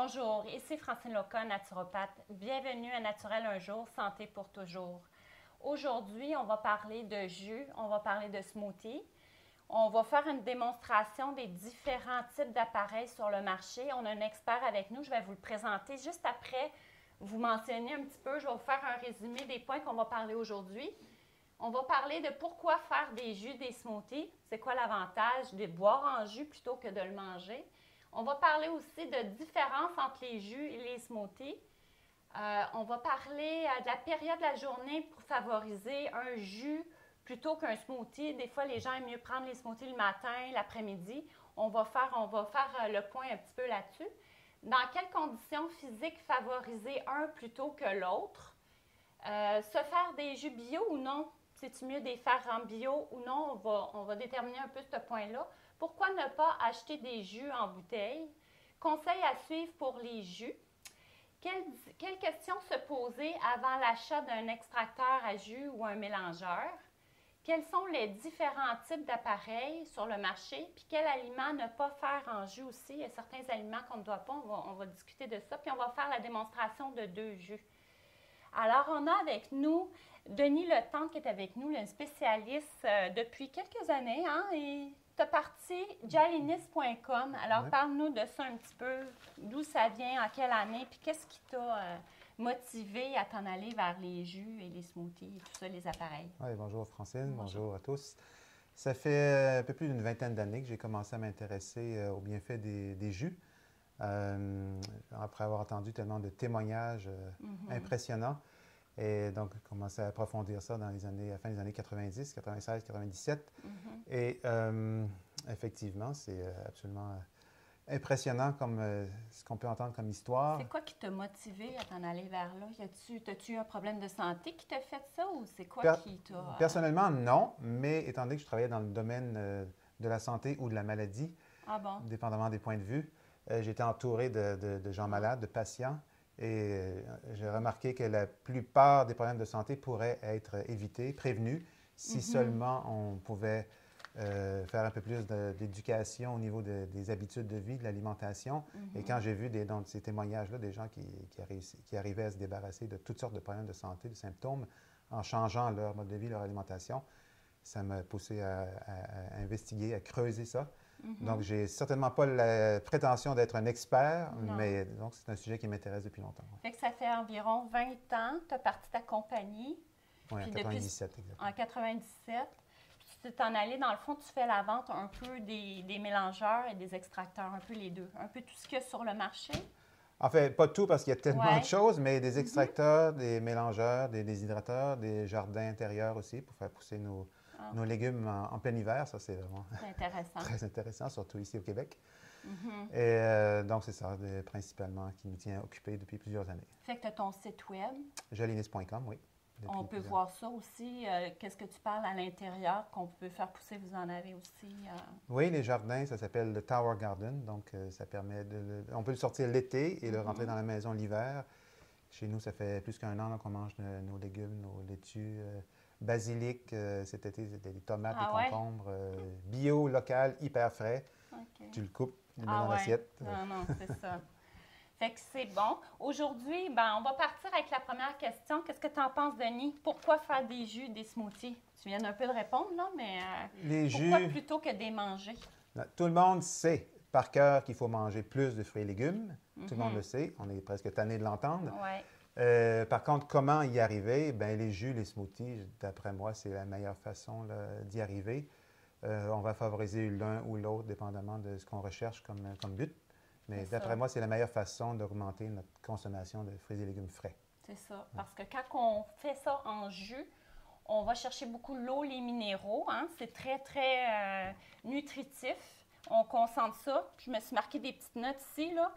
Bonjour, ici Francine Loca, naturopathe. Bienvenue à Naturel un jour, santé pour toujours. Aujourd'hui, on va parler de jus, on va parler de smoothie. On va faire une démonstration des différents types d'appareils sur le marché. On a un expert avec nous, je vais vous le présenter juste après. Vous mentionner un petit peu, je vais vous faire un résumé des points qu'on va parler aujourd'hui. On va parler de pourquoi faire des jus, des smoothies. C'est quoi l'avantage de boire en jus plutôt que de le manger. On va parler aussi de différence entre les jus et les smoothies. On va parler de la période de la journée pour favoriser un jus plutôt qu'un smoothie. Des fois, les gens aiment mieux prendre les smoothies le matin, l'après-midi. On va faire le point un petit peu là-dessus. Dans quelles conditions physiques favoriser un plutôt que l'autre? Se faire des jus bio ou non? C'est-tu mieux de les faire en bio ou non? On va déterminer un peu ce point-là. Pourquoi ne pas acheter des jus en bouteille? Conseils à suivre pour les jus. Quelles questions se poser avant l'achat d'un extracteur à jus ou un mélangeur? Quels sont les différents types d'appareils sur le marché? Puis quels aliments ne pas faire en jus aussi? Il y a certains aliments qu'on ne doit pas, on va discuter de ça. Puis on va faire la démonstration de 2 jus. Alors, on a avec nous Denis Letendre qui est avec nous, le spécialiste depuis quelques années. Hein, et tu as parti jalinis.com. Alors, Oui. Parle-nous de ça un petit peu, d'où ça vient, en quelle année, puis qu'est-ce qui t'a motivé à t'en aller vers les jus et les smoothies et tout ça, les appareils. Oui, bonjour Francine, bonjour à tous. Ça fait un peu plus d'une vingtaine d'années que j'ai commencé à m'intéresser aux bienfaits des jus. Après avoir entendu tellement de témoignages impressionnants. Et donc, j'ai commencé à approfondir ça dans les années, à la fin des années 90, 96, 97. Et effectivement, c'est absolument impressionnant comme ce qu'on peut entendre comme histoire. C'est quoi qui t'a motivé à t'en aller vers là? As-tu eu un problème de santé qui t'a fait ça ou c'est quoi qui t'a... Personnellement, non, mais étant donné que je travaillais dans le domaine de la santé ou de la maladie, dépendamment des points de vue, j'étais entouré de gens malades, de patients, et j'ai remarqué que la plupart des problèmes de santé pourraient être évités, prévenus, si seulement on pouvait faire un peu plus d'éducation au niveau des habitudes de vie, de l'alimentation. Et quand j'ai vu dans ces témoignages-là des gens qui arrivaient à se débarrasser de toutes sortes de problèmes de santé, de symptômes, en changeant leur mode de vie, leur alimentation, ça m'a poussé à investiguer, à creuser ça. Donc, je n'ai certainement pas la prétention d'être un expert, mais donc c'est un sujet qui m'intéresse depuis longtemps. Fait que ça fait environ 20 ans que tu as parti ta compagnie. Oui, en 97, exactement. En 97. Puis tu t'es en allé, dans le fond, tu fais la vente un peu des mélangeurs et des extracteurs, un peu les deux. Un peu tout ce qu'il y a sur le marché. En fait, pas tout parce qu'il y a tellement de choses, mais des extracteurs, des mélangeurs, des déshydrateurs, des jardins intérieurs aussi pour faire pousser nos légumes en plein hiver. Ça, c'est vraiment très intéressant, surtout ici au Québec. Et donc, c'est ça, principalement, qui nous tient occupés depuis plusieurs années. Fait que tu as ton site web. Jalinis.com, oui. On peut voir ça aussi. Qu'est-ce que tu parles à l'intérieur qu'on peut faire pousser? Vous en avez aussi? Oui, les jardins, ça s'appelle le Tower Garden. Donc, ça permet on peut le sortir l'été et le rentrer dans la maison l'hiver. Chez nous, ça fait plus qu'un an qu'on mange nos légumes, nos laitues, basilic. Cet été, c'était des tomates, des concombres, bio, local, hyper frais. Tu le coupes, tu le mets dans l'assiette. Non, c'est ça. Fait que c'est bon. Aujourd'hui, on va partir avec la première question. Qu'est-ce que tu en penses, Denis? Pourquoi faire des jus, des smoothies? Tu viens un peu de répondre, là, mais pourquoi plutôt que des manger? Tout le monde sait par cœur qu'il faut manger plus de fruits et légumes. Tout le monde le sait. On est presque tanné de l'entendre. Par contre, comment y arriver? Bien, les jus, les smoothies, d'après moi, c'est la meilleure façon d'y arriver. On va favoriser l'un ou l'autre, dépendamment de ce qu'on recherche comme but. Mais d'après moi, c'est la meilleure façon d'augmenter notre consommation de fruits et légumes frais. C'est ça. Parce que quand on fait ça en jus, on va chercher beaucoup l'eau, les minéraux. Hein? C'est très, très nutritif. On concentre ça. Je me suis marqué des petites notes ici, là.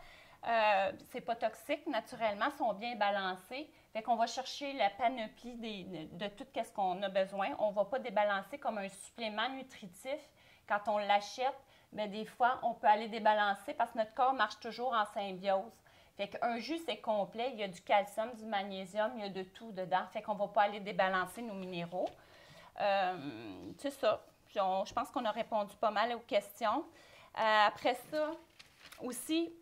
C'est pas toxique, naturellement, sont bien balancés. Fait qu'on va chercher la panoplie de tout ce qu'on a besoin. On ne va pas débalancer comme un supplément nutritif. Quand on l'achète, bien, des fois, on peut aller débalancer parce que notre corps marche toujours en symbiose. Fait qu'un jus, c'est complet. Il y a du calcium, du magnésium, il y a de tout dedans. Fait qu'on ne va pas aller débalancer nos minéraux. C'est ça. Je pense qu'on a répondu pas mal aux questions. Après ça, aussi,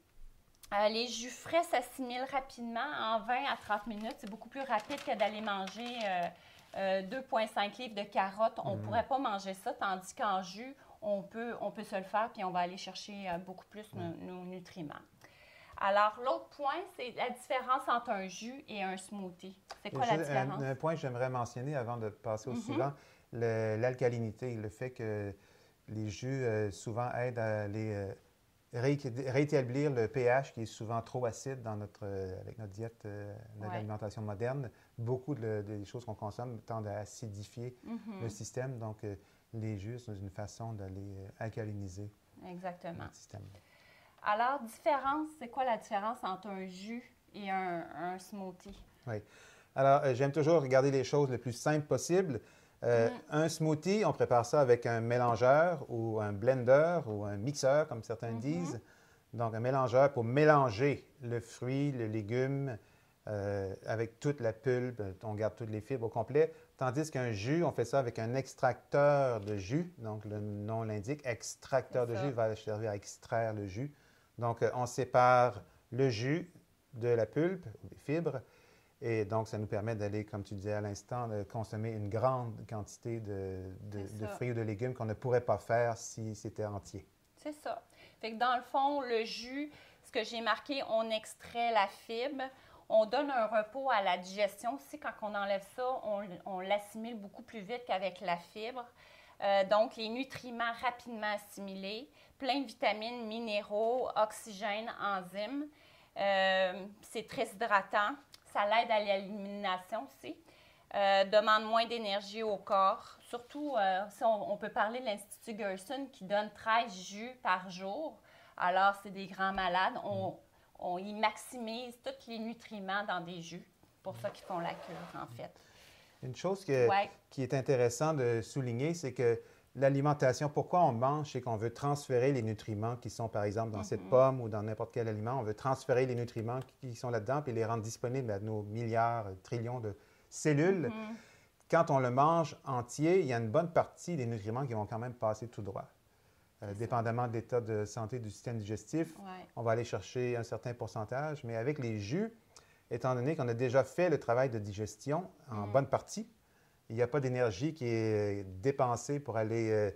Les jus frais s'assimilent rapidement en 20 à 30 minutes. C'est beaucoup plus rapide que d'aller manger 2,5 livres de carottes. On ne pourrait pas manger ça, tandis qu'en jus, on peut se le faire, puis on va aller chercher beaucoup plus nos nutriments. Alors, l'autre point, c'est la différence entre un jus et un smoothie. C'est quoi la différence? Un point que j'aimerais mentionner avant de passer au suivant, l'alcalinité, le fait que les jus souvent aident à aller réétablir le pH qui est souvent trop acide avec notre diète, notre alimentation moderne. Beaucoup des choses qu'on consomme tendent à acidifier le système. Donc, les jus, c'est une façon d'aller alcaliniser notre système. Alors, c'est quoi la différence entre un jus et un smoothie? Oui. Alors, j'aime toujours regarder les choses le plus simple possible. Un smoothie, on prépare ça avec un mélangeur ou un blender ou un mixeur, comme certains disent. Donc, un mélangeur pour mélanger le fruit, le légume, avec toute la pulpe. On garde toutes les fibres au complet. Tandis qu'un jus, on fait ça avec un extracteur de jus. Donc, le nom l'indique, extracteur de jus va servir à extraire le jus. Donc, on sépare le jus de la pulpe, des fibres. Et donc, ça nous permet d'aller, comme tu disais à l'instant, de consommer une grande quantité de fruits ou de légumes qu'on ne pourrait pas faire si c'était entier. C'est ça. Fait que dans le fond, le jus, ce que j'ai marqué, on extrait la fibre. On donne un repos à la digestion aussi. Quand on enlève ça, on l'assimile beaucoup plus vite qu'avec la fibre. Donc, les nutriments rapidement assimilés, plein de vitamines, minéraux, oxygène, enzymes. C'est très hydratant. Ça l'aide à l'élimination aussi. Demande moins d'énergie au corps. Surtout, si on peut parler de l'Institut Gerson qui donne 13 jus par jour. Alors, c'est des grands malades. On y maximise tous les nutriments dans des jus. C'est pour ça qu'ils font la cure, en fait. Une chose qui est intéressante de souligner, c'est que l'alimentation, pourquoi on mange, c'est qu'on veut transférer les nutriments qui sont, par exemple, dans cette pomme ou dans n'importe quel aliment. On veut transférer les nutriments qui sont là-dedans puis les rendre disponibles à nos milliards, trillions de cellules. Quand on le mange entier, il y a une bonne partie des nutriments qui vont quand même passer tout droit. Dépendamment de l'état de santé du système digestif, on va aller chercher un certain pourcentage. Mais avec les jus, étant donné qu'on a déjà fait le travail de digestion en bonne partie, il n'y a pas d'énergie qui est dépensée pour aller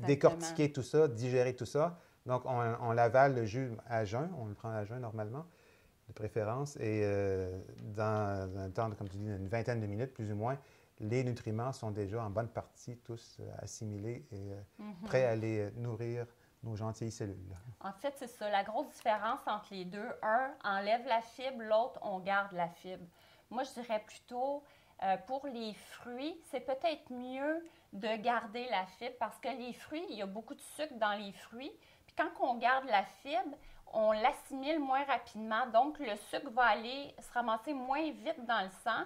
décortiquer tout ça, digérer tout ça. Donc, on l'avale le jus à jeun. On le prend à jeun normalement, de préférence. Et dans un temps, comme tu dis, une vingtaine de minutes, plus ou moins, les nutriments sont déjà en bonne partie tous assimilés et prêts à aller nourrir nos gentilles cellules. En fait, c'est ça. La grosse différence entre les deux, un enlève la fibre, l'autre, on garde la fibre. Moi, je dirais plutôt... pour les fruits, c'est peut-être mieux de garder la fibre parce que les fruits, il y a beaucoup de sucre dans les fruits. Puis quand on garde la fibre, on l'assimile moins rapidement. Donc, le sucre va aller se ramasser moins vite dans le sang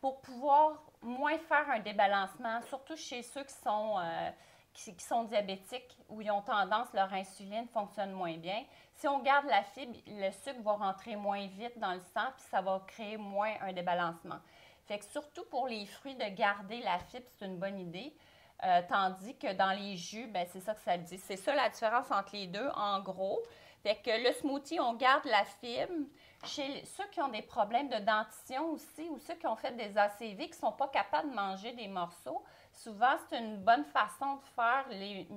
pour pouvoir moins faire un débalancement, surtout chez ceux qui sont diabétiques ou ils ont tendance, leur insuline fonctionne moins bien. Si on garde la fibre, le sucre va rentrer moins vite dans le sang puis ça va créer moins un débalancement. Fait que surtout pour les fruits, de garder la fibre, c'est une bonne idée. Tandis que dans les jus, bien, c'est ça que ça dit. C'est ça la différence entre les deux, en gros. Fait que le smoothie, on garde la fibre. Chez ceux qui ont des problèmes de dentition aussi, ou ceux qui ont fait des ACV, qui ne sont pas capables de manger des morceaux, souvent, c'est une bonne façon de faire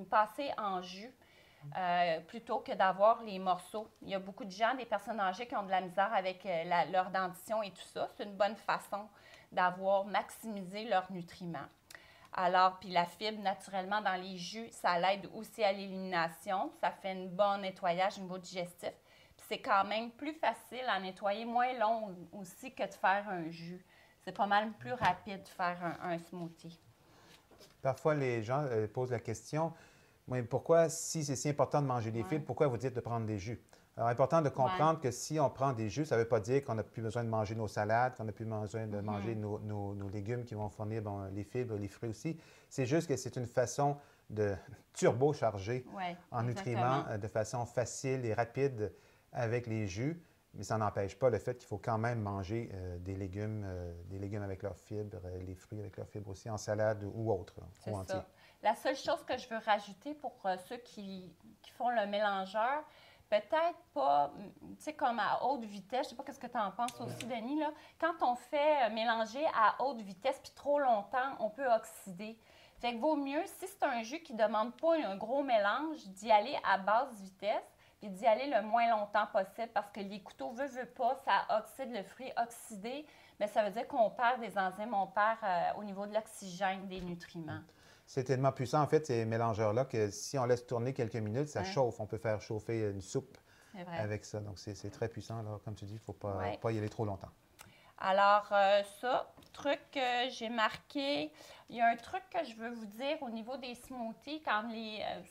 passer en jus. Plutôt que d'avoir les morceaux. Il y a beaucoup de gens, des personnes âgées qui ont de la misère avec leur dentition et tout ça. C'est une bonne façon d'avoir maximisé leurs nutriments. Alors, puis la fibre, naturellement, dans les jus, ça l'aide aussi à l'élimination. Ça fait un bon nettoyage au niveau digestif. Puis c'est quand même plus facile à nettoyer, moins long aussi que de faire un jus. C'est pas mal plus rapide de faire un smoothie. Parfois, les gens posent la question, mais pourquoi, si c'est si important de manger des fibres, pourquoi vous dites de prendre des jus? Alors, important de comprendre que si on prend des jus, ça ne veut pas dire qu'on n'a plus besoin de manger nos salades, qu'on n'a plus besoin de manger nos légumes qui vont fournir les fibres, les fruits aussi. C'est juste que c'est une façon de turbocharger en nutriments de façon facile et rapide avec les jus. Mais ça n'empêche pas le fait qu'il faut quand même manger des légumes avec leurs fibres, les fruits avec leurs fibres aussi, en salade ou autre, ou entier. La seule chose que je veux rajouter pour ceux qui font le mélangeur, peut-être pas, tu sais, comme à haute vitesse. Je sais pas ce que tu en penses aussi, Denis, là. Quand on fait mélanger à haute vitesse puis trop longtemps, on peut oxyder. Fait que vaut mieux, si c'est un jus qui ne demande pas un gros mélange, d'y aller à basse vitesse puis d'y aller le moins longtemps possible parce que les couteaux veut pas, ça oxyde le fruit. Oxydé, bien, ça veut dire qu'on perd des enzymes, on perd au niveau de l'oxygène, des nutriments. C'est tellement puissant, en fait, ces mélangeurs-là, que si on laisse tourner quelques minutes, ça chauffe. On peut faire chauffer une soupe avec ça. Donc, c'est très puissant. Alors, comme tu dis, il ne faut pas y aller trop longtemps. Alors, truc que j'ai marqué, il y a un truc que je veux vous dire au niveau des smoothies,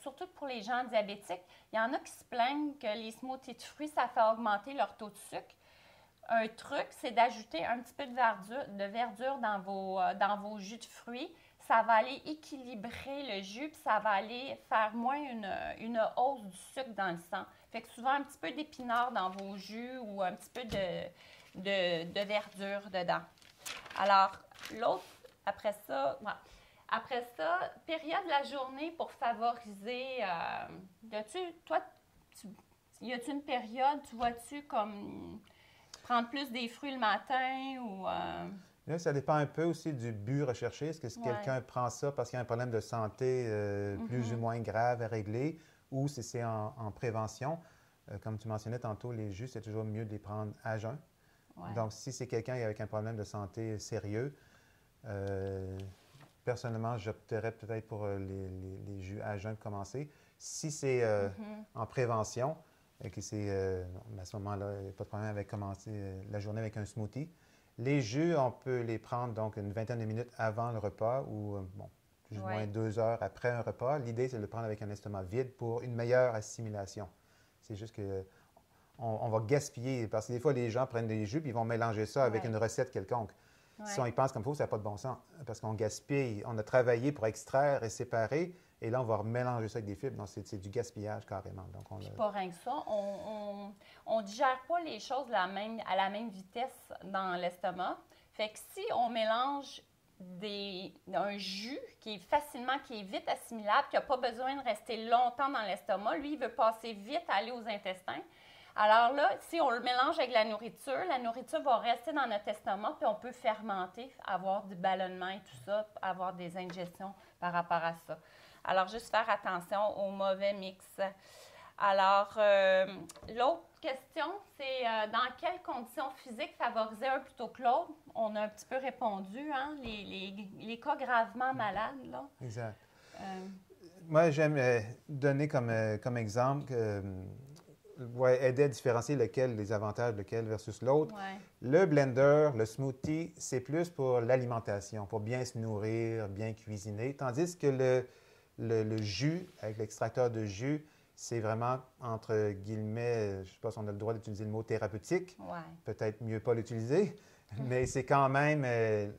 surtout pour les gens diabétiques, il y en a qui se plaignent que les smoothies de fruits, ça fait augmenter leur taux de sucre. Un truc, c'est d'ajouter un petit peu de verdure dans vos jus de fruits. Ça va aller équilibrer le jus, puis ça va aller faire moins une hausse du sucre dans le sang. Fait que souvent, un petit peu d'épinards dans vos jus ou un petit peu de verdure dedans. Alors, l'autre, après ça, période de la journée pour favoriser, y a-tu une période, tu vois-tu comme prendre plus des fruits le matin ou... Là, ça dépend un peu aussi du but recherché. Est-ce que quelqu'un prend ça parce qu'il y a un problème de santé plus ou moins grave à régler ou si c'est en prévention? Comme tu mentionnais tantôt, les jus, c'est toujours mieux de les prendre à jeun. Ouais. Donc, si c'est quelqu'un avec un problème de santé sérieux, personnellement, j'opterais peut-être pour les jus à jeun de commencer. Si c'est en prévention, à ce moment-là, il n'y a pas de problème avec commencer la journée avec un smoothie. Les jus, on peut les prendre donc une vingtaine de minutes avant le repas ou plus ou moins 2 heures après un repas. L'idée, c'est de le prendre avec un estomac vide pour une meilleure assimilation. C'est juste que on va gaspiller parce que des fois, les gens prennent des jus et ils vont mélanger ça avec une recette quelconque. Si on y pense comme il faut, ça n'a pas de bon sens parce qu'on gaspille. On a travaillé pour extraire et séparer et là, on va mélanger ça avec des fibres. Donc, c'est du gaspillage carrément. Donc, pas rien que ça. On ne digère pas les choses à la même vitesse dans l'estomac. Fait que si on mélange un jus qui est vite assimilable, qui n'a pas besoin de rester longtemps dans l'estomac, lui, il veut passer vite, aller aux intestins. Alors là, si on le mélange avec la nourriture va rester dans notre estomac, puis on peut fermenter, avoir du ballonnement et tout ça, avoir des ingestions par rapport à ça. Alors, juste faire attention au mauvais mix. Alors, l'autre question, c'est dans quelles conditions physiques favoriser un plutôt que l'autre? On a un petit peu répondu, hein? Les cas gravement malades, là. Exact. Moi, j'aime donner comme exemple que aider à différencier les avantages de lequel versus l'autre. Ouais. Le blender, le smoothie, c'est plus pour l'alimentation, pour bien se nourrir, bien cuisiner, tandis que le jus, avec l'extracteur de jus, c'est vraiment, entre guillemets, je ne sais pas si on a le droit d'utiliser le mot thérapeutique, peut-être mieux pas l'utiliser, mais c'est quand même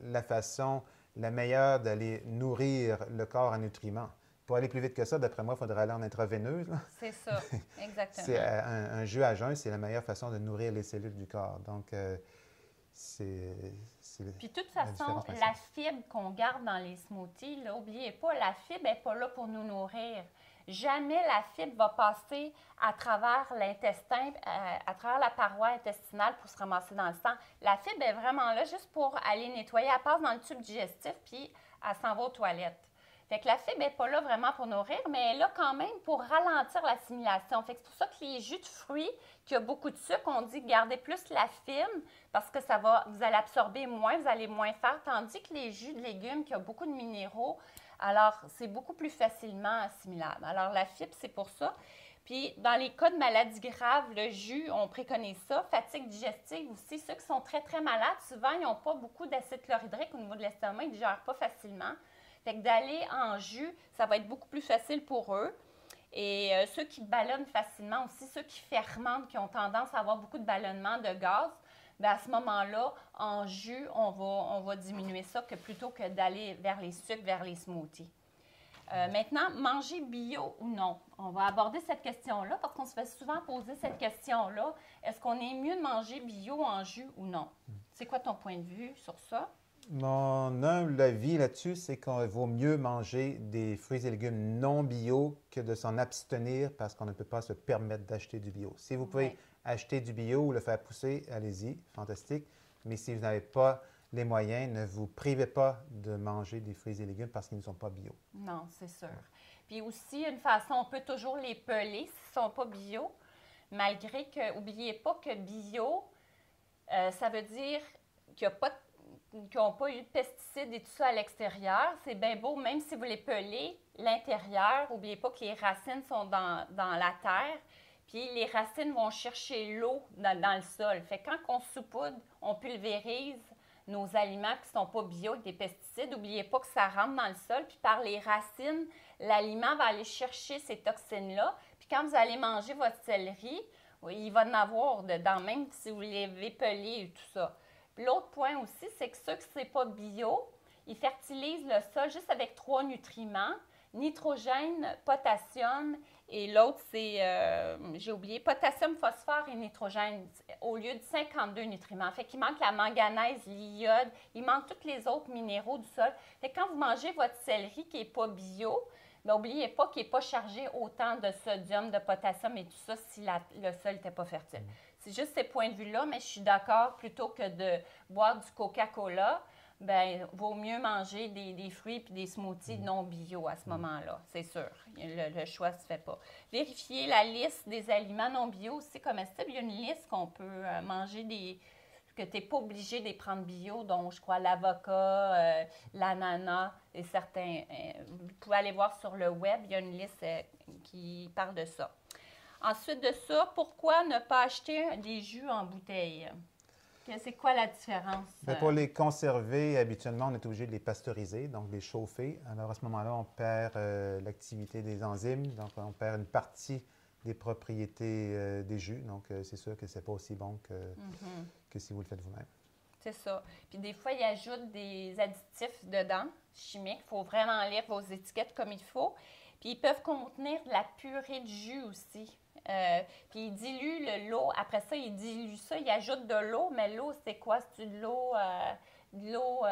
la façon la meilleure d'aller nourrir le corps en nutriments. Pour aller plus vite que ça, d'après moi, il faudrait aller en intraveineuse. C'est ça, exactement. C'est un jus à jeun, c'est la meilleure façon de nourrir les cellules du corps. Donc, Puis, de toute façon, la fibre qu'on garde dans les smoothies, n'oubliez pas, la fibre n'est pas là pour nous nourrir. Jamais la fibre va passer à travers l'intestin, à travers la paroi intestinale pour se ramasser dans le sang. La fibre est vraiment là juste pour aller nettoyer. Elle passe dans le tube digestif, puis elle s'en va aux toilettes. Fait que la fibre n'est pas là vraiment pour nourrir, mais elle est là quand même pour ralentir l'assimilation. Fait que c'est pour ça que les jus de fruits qui ont beaucoup de sucre, on dit gardez plus la fibre parce que vous allez absorber moins, vous allez moins faire, tandis que les jus de légumes qui ont beaucoup de minéraux, alors c'est beaucoup plus facilement assimilable. Alors la fibre, c'est pour ça. Puis dans les cas de maladies graves, le jus, on préconise ça. Fatigue digestive aussi, ceux qui sont très, très malades, souvent, ils n'ont pas beaucoup d'acide chlorhydrique au niveau de l'estomac, ils ne digèrent pas facilement. Fait que d'aller en jus, ça va être beaucoup plus facile pour eux. Et ceux qui ballonnent facilement aussi, ceux qui fermentent, qui ont tendance à avoir beaucoup de ballonnement de gaz, bien à ce moment-là, en jus, on va diminuer ça plutôt que d'aller vers les sucres, vers les smoothies. Maintenant, manger bio ou non? On va aborder cette question-là parce qu'on se fait souvent poser cette question-là. Est-ce qu'on est mieux de manger bio en jus ou non? C'est quoi ton point de vue sur ça? Mon humble avis là-dessus, c'est qu'il vaut mieux manger des fruits et légumes non bio que de s'en abstenir parce qu'on ne peut pas se permettre d'acheter du bio. Si vous pouvez acheter du bio ou le faire pousser, allez-y, fantastique. Mais si vous n'avez pas les moyens, ne vous privez pas de manger des fruits et légumes parce qu'ils ne sont pas bio. Non, c'est sûr. Puis aussi, une façon, on peut toujours les peler s'ils ne sont pas bio, malgré que, n'oubliez pas que bio, ça veut dire qu'il n'y a pas de qui n'ont pas eu de pesticides et tout ça à l'extérieur. C'est bien beau, même si vous les pelez, l'intérieur, n'oubliez pas que les racines sont dans la terre, puis les racines vont chercher l'eau dans le sol. Fait que quand on saupoudre, on pulvérise nos aliments qui ne sont pas bio avec des pesticides. N'oubliez pas que ça rentre dans le sol, puis par les racines, l'aliment va aller chercher ces toxines-là. Puis quand vous allez manger votre céleri, il va en avoir dedans, même si vous l'avez pelé et tout ça. L'autre point aussi, c'est que ceux qui ne sont pas bio, ils fertilisent le sol juste avec 3 nutriments, nitrogène, potassium, et l'autre, c'est, j'ai oublié, potassium, phosphore et nitrogène, au lieu de 52 nutriments. Fait qu'il manque la manganèse, l'iode, il manque tous les autres minéraux du sol. Fait que quand vous mangez votre céleri qui n'est pas bio, n'oubliez pas qu'il n'est pas chargé autant de sodium, de potassium et tout ça si le sol n'était pas fertile. C'est juste ces points de vue-là, mais je suis d'accord, plutôt que de boire du Coca-Cola, bien, vaut mieux manger des fruits et des smoothies non bio à ce moment-là, c'est sûr. Le choix ne se fait pas. Vérifiez la liste des aliments non bio aussi comestibles. Il y a une liste qu'on peut manger que tu n'es pas obligé de les prendre bio, donc je crois l'avocat, l'ananas et certains. Vous pouvez aller voir sur le web, il y a une liste qui parle de ça. Ensuite de ça, pourquoi ne pas acheter des jus en bouteille? C'est quoi la différence? Bien, pour les conserver, habituellement, on est obligé de les pasteuriser, donc les chauffer. Alors, à ce moment-là, on perd l'activité des enzymes, donc on perd une partie des propriétés des jus. Donc, c'est sûr que ce n'est pas aussi bon que si vous le faites vous-même. C'est ça. Puis des fois, ils ajoutent des additifs dedans, chimiques. Il faut vraiment lire vos étiquettes comme il faut. Puis ils peuvent contenir de la purée de jus aussi. Puis ils diluent l'eau. Après ça, ils diluent ça. Ils ajoutent de l'eau. Mais l'eau, c'est quoi? C'est de l'eau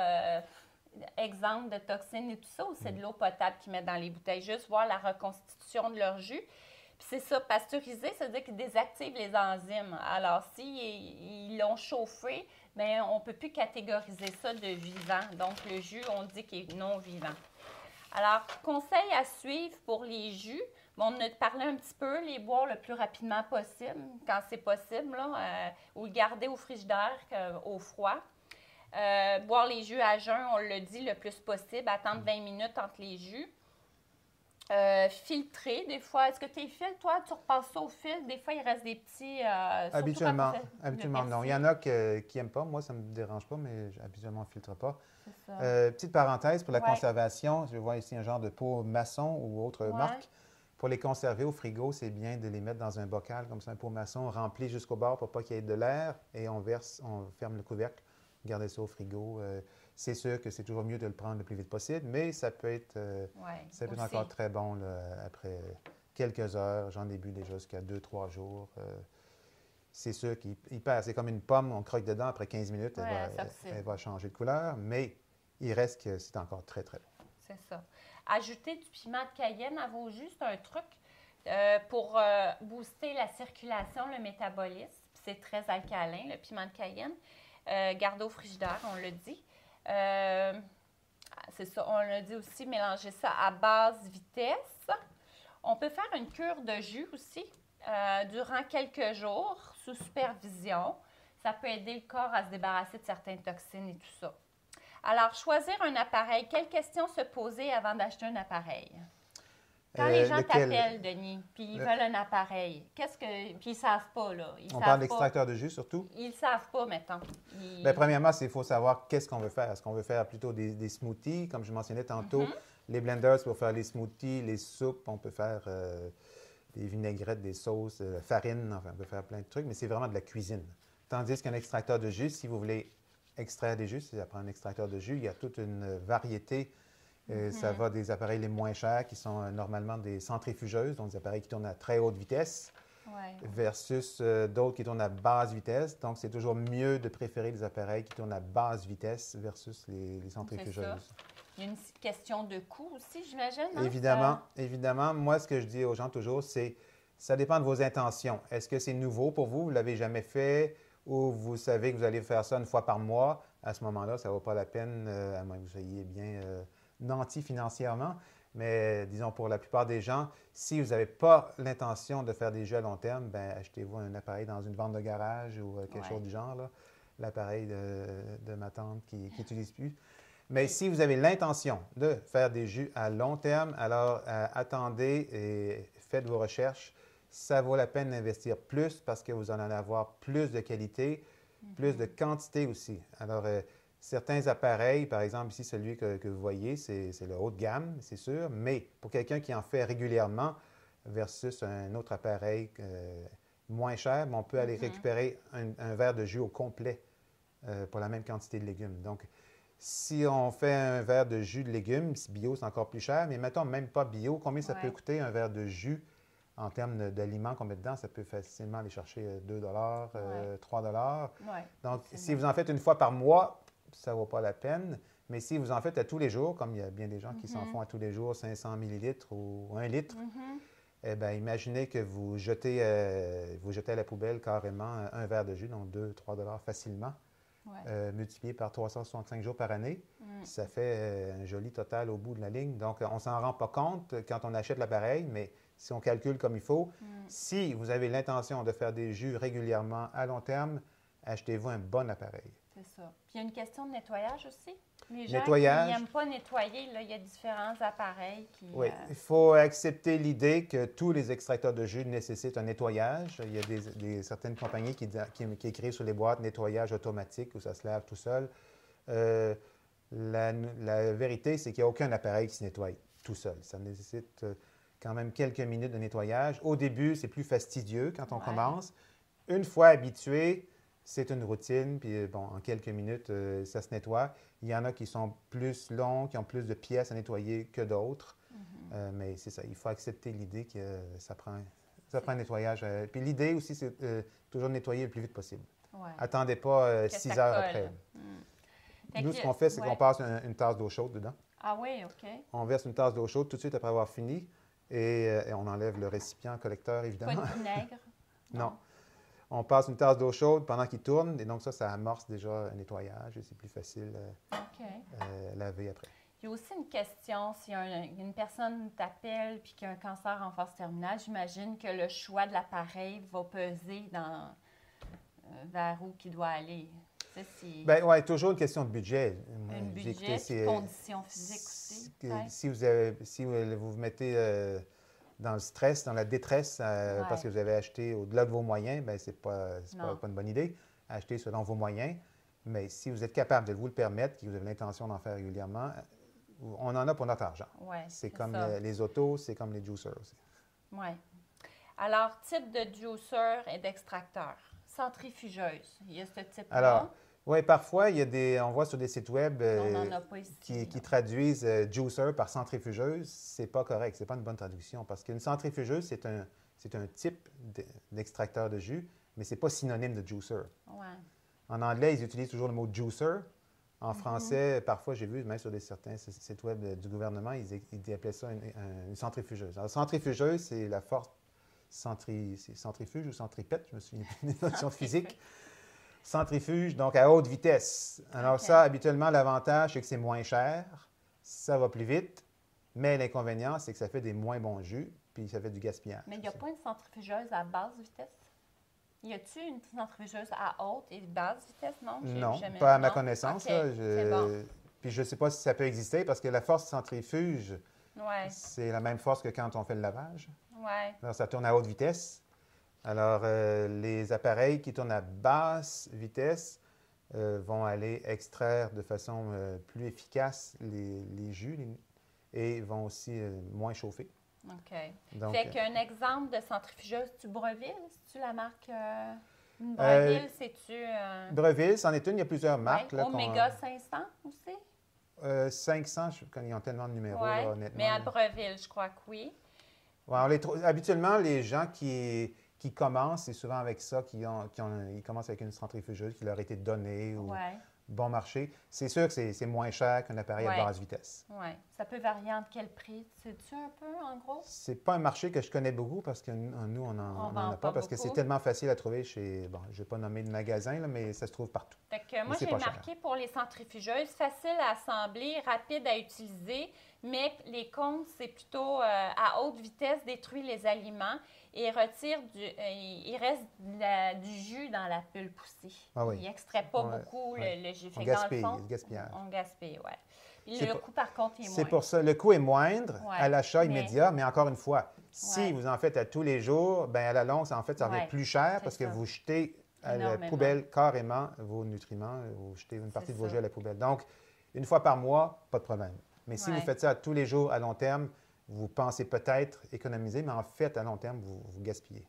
exempte de toxines et tout ça, ou c'est de l'eau potable qu'ils mettent dans les bouteilles? Juste voir la reconstitution de leur jus. Puis c'est ça, pasteuriser, ça veut dire qu'ils désactivent les enzymes. Alors, s'ils l'ont chauffé, bien, on ne peut plus catégoriser ça de vivant. Donc, le jus, on dit qu'il est non vivant. Alors, conseil à suivre pour les jus, bon, on a parlé un petit peu, les boire le plus rapidement possible, quand c'est possible, là, ou le garder au frigidaire au froid. Boire les jus à jeun, on le dit, le plus possible, attendre 20 minutes entre les jus. Filtrer, des fois. Est-ce que tes fils, toi, tu repasses ça au fil? Des fois, il reste des petits... habituellement non. Il y en a qui n'aiment pas. Moi, ça ne me dérange pas, mais habituellement, on ne filtre pas. Petite parenthèse pour la conservation. Je vois ici un genre de pot maçon ou autre marque. Pour les conserver au frigo, c'est bien de les mettre dans un bocal, comme ça, un pot maçon rempli jusqu'au bord pour pas qu'il y ait de l'air. Et on ferme le couvercle, garder ça au frigo. C'est sûr que c'est toujours mieux de le prendre le plus vite possible, mais ça peut être, encore très bon là, après quelques heures. J'en ai bu déjà jusqu'à 2-3 jours. C'est sûr qu'il perd. C'est comme une pomme, on croque dedans, après 15 minutes, elle va changer de couleur, mais il reste que c'est encore très, très bon. C'est ça. Ajouter du piment de Cayenne à vos jus, c'est un truc pour booster la circulation, le métabolisme. C'est très alcalin, le piment de Cayenne. Garder au frigidaire, on le dit. C'est ça, on l'a dit aussi, mélanger ça à basse vitesse. On peut faire une cure de jus aussi durant quelques jours sous supervision. Ça peut aider le corps à se débarrasser de certaines toxines et tout ça. Alors, choisir un appareil. Quelles questions se poser avant d'acheter un appareil? Quand les gens t'appellent, Denis, puis ils veulent un appareil, puis ils ne savent pas, là. On parle d'extracteur de jus, surtout? Ils ne savent pas, mettons. Bien, premièrement, il faut savoir qu'est-ce qu'on veut faire. Est-ce qu'on veut faire plutôt des smoothies, comme je mentionnais tantôt, les blenders pour faire les smoothies, les soupes, on peut faire des vinaigrettes, des sauces, farine, enfin, on peut faire plein de trucs, mais c'est vraiment de la cuisine. Tandis qu'un extracteur de jus, si vous voulez extraire des jus, ça prend un extracteur de jus, il y a toute une variété. Ça va des appareils les moins chers qui sont normalement des centrifugeuses, donc des appareils qui tournent à très haute vitesse. versus d'autres qui tournent à basse vitesse. Donc, c'est toujours mieux de préférer les appareils qui tournent à basse vitesse versus les centrifugeuses. Il y a une question de coût aussi, j'imagine. Évidemment, évidemment. Moi, ce que je dis aux gens toujours, c'est ça dépend de vos intentions. Est-ce que c'est nouveau pour vous? Vous ne l'avez jamais fait ou vous savez que vous allez faire ça une fois par mois? À ce moment-là, ça ne vaut pas la peine, à moins que vous soyez bien nanti financièrement. Mais disons, pour la plupart des gens, si vous n'avez pas l'intention de faire des jeux à long terme, bien, achetez-vous un appareil dans une vente de garage ou quelque chose du genre, l'appareil de ma tante qui n'utilise plus. Mais si vous avez l'intention de faire des jus à long terme, alors attendez et faites vos recherches. Ça vaut la peine d'investir plus parce que vous en allez avoir plus de qualité, plus de quantité aussi. Alors, certains appareils, par exemple ici celui que vous voyez, c'est le haut de gamme, c'est sûr, mais pour quelqu'un qui en fait régulièrement versus un autre appareil moins cher, on peut aller récupérer un verre de jus au complet pour la même quantité de légumes. Donc, si on fait un verre de jus de légumes, si bio, c'est encore plus cher, mais mettons même pas bio, combien ça peut coûter un verre de jus en termes d'aliments qu'on met dedans? Ça peut facilement aller chercher 2 $, 3 $. Donc, si vous en faites une fois par mois, ça ne vaut pas la peine. Mais si vous en faites à tous les jours, comme il y a bien des gens qui s'en font à tous les jours, 500 millilitres ou 1 litre, eh bien, imaginez que vous jetez à la poubelle carrément un verre de jus, donc 2-3 $ facilement. Multiplié par 365 jours par année, ça fait un joli total au bout de la ligne. Donc, on ne s'en rend pas compte quand on achète l'appareil, mais si on calcule comme il faut, si vous avez l'intention de faire des jus régulièrement à long terme, achetez-vous un bon appareil. C'est ça. Puis, il y a une question de nettoyage aussi. Les gens nettoyage, qui n'aiment pas nettoyer, là, il y a différents appareils qui... Oui, il faut accepter l'idée que tous les extracteurs de jus nécessitent un nettoyage. Il y a certaines compagnies qui écrivent sur les boîtes « nettoyage automatique » où ça se lave tout seul. La vérité, c'est qu'il n'y a aucun appareil qui se nettoie tout seul. Ça nécessite quand même quelques minutes de nettoyage. Au début, c'est plus fastidieux quand on commence. Une fois habitué, c'est une routine, puis bon, en quelques minutes, ça se nettoie. Il y en a qui sont plus longs, qui ont plus de pièces à nettoyer que d'autres. Mais c'est ça, il faut accepter l'idée que ça prend un nettoyage. Puis l'idée aussi, c'est toujours de nettoyer le plus vite possible. Attendez pas 6 heures après. Nous, ce qu'on fait, c'est qu'on passe une tasse d'eau chaude dedans. Ah oui, OK. On verse une tasse d'eau chaude tout de suite après avoir fini et on enlève le récipient collecteur, évidemment. Pas de vinaigre? Non. On passe une tasse d'eau chaude pendant qu'il tourne et donc ça amorce déjà un nettoyage et c'est plus facile à laver après. Il y a aussi une question, si une personne t'appelle et qu'il y a un cancer en phase terminale, j'imagine que le choix de l'appareil va peser vers où il doit aller. Bien, oui, toujours une question de budget. Un budget, de conditions physiques aussi. Si vous vous mettez dans le stress, dans la détresse, parce que vous avez acheté au-delà de vos moyens, bien, c'est pas une bonne idée. Achetez selon vos moyens. Mais si vous êtes capable de vous le permettre, que vous avez l'intention d'en faire régulièrement, on en a pour notre argent. C'est comme les autos, c'est comme les juicers aussi. Oui. Alors, type de juicer et d'extracteur. Centrifugeuse, il y a ce type-là. Alors, oui, parfois, on voit sur des sites web qui traduisent juicer par centrifugeuse. C'est pas correct, c'est pas une bonne traduction parce qu'une centrifugeuse, c'est un type d'extracteur de jus, mais c'est pas synonyme de juicer. En anglais, ils utilisent toujours le mot juicer. En français, parfois, j'ai vu, même sur certains sites web du gouvernement, ils appelaient ça une centrifugeuse. Alors, centrifugeuse, c'est la force centrifuge ou centripète, je me souviens plus des notions de physique. Centrifuge, donc à haute vitesse. Alors ça, habituellement, l'avantage, c'est que c'est moins cher, ça va plus vite, mais l'inconvénient, c'est que ça fait des moins bons jus, puis ça fait du gaspillage. Mais il n'y a pas une centrifugeuse à basse vitesse? Y a-t-il une centrifugeuse à haute et basse vitesse? Non, non, pas à ma connaissance. Bon. Puis je ne sais pas si ça peut exister, parce que la force centrifuge, c'est la même force que quand on fait le lavage. Alors, ça tourne à haute vitesse. Alors, les appareils qui tournent à basse vitesse vont aller extraire de façon plus efficace les jus et vont aussi moins chauffer. OK. Donc, fait qu'un exemple de centrifugeuse, c'est-tu Breville? C'est-tu la marque Breville? C'est-tu... Breville, c'en est une. Il y a plusieurs marques. Là, Omega 500 aussi? 500, ils ont tellement de numéros, là, honnêtement. Mais à Breville, je crois que oui. Ouais, habituellement, les gens qui qui commencent, c'est souvent avec ça ils commencent avec une centrifugeuse qui leur a été donnée ou bon marché. C'est sûr que c'est moins cher qu'un appareil à basse vitesse. Oui. Ça peut varier entre quel prix? Sais-tu un peu, en gros? C'est pas un marché que je connais beaucoup parce que nous, on n'en a pas parce que c'est tellement facile à trouver chez... Bon, je ne vais pas nommer de magasin, là, mais ça se trouve partout. Fait que moi, j'ai marqué pour les centrifugeuses, facile à assembler, rapide à utiliser, mais les comptes, c'est plutôt à haute vitesse, détruit les aliments et retire il reste du jus dans la pulpe aussi. Ah oui. Il n'extrait pas beaucoup le jus. On gaspille, dans le fond, gaspillage. On gaspille, oui. Le coût, par contre, est moindre. C'est pour ça. Le coût est moindre à l'achat immédiat, mais encore une fois, si vous en faites à tous les jours, bien à la longue, ça revient plus cher parce que vous jetez à la poubelle carrément vos nutriments, vous jetez une partie de vos jus à la poubelle. Donc, une fois par mois, pas de problème. Mais si vous faites ça tous les jours à long terme, vous pensez peut-être économiser, mais en fait, à long terme, vous gaspillez.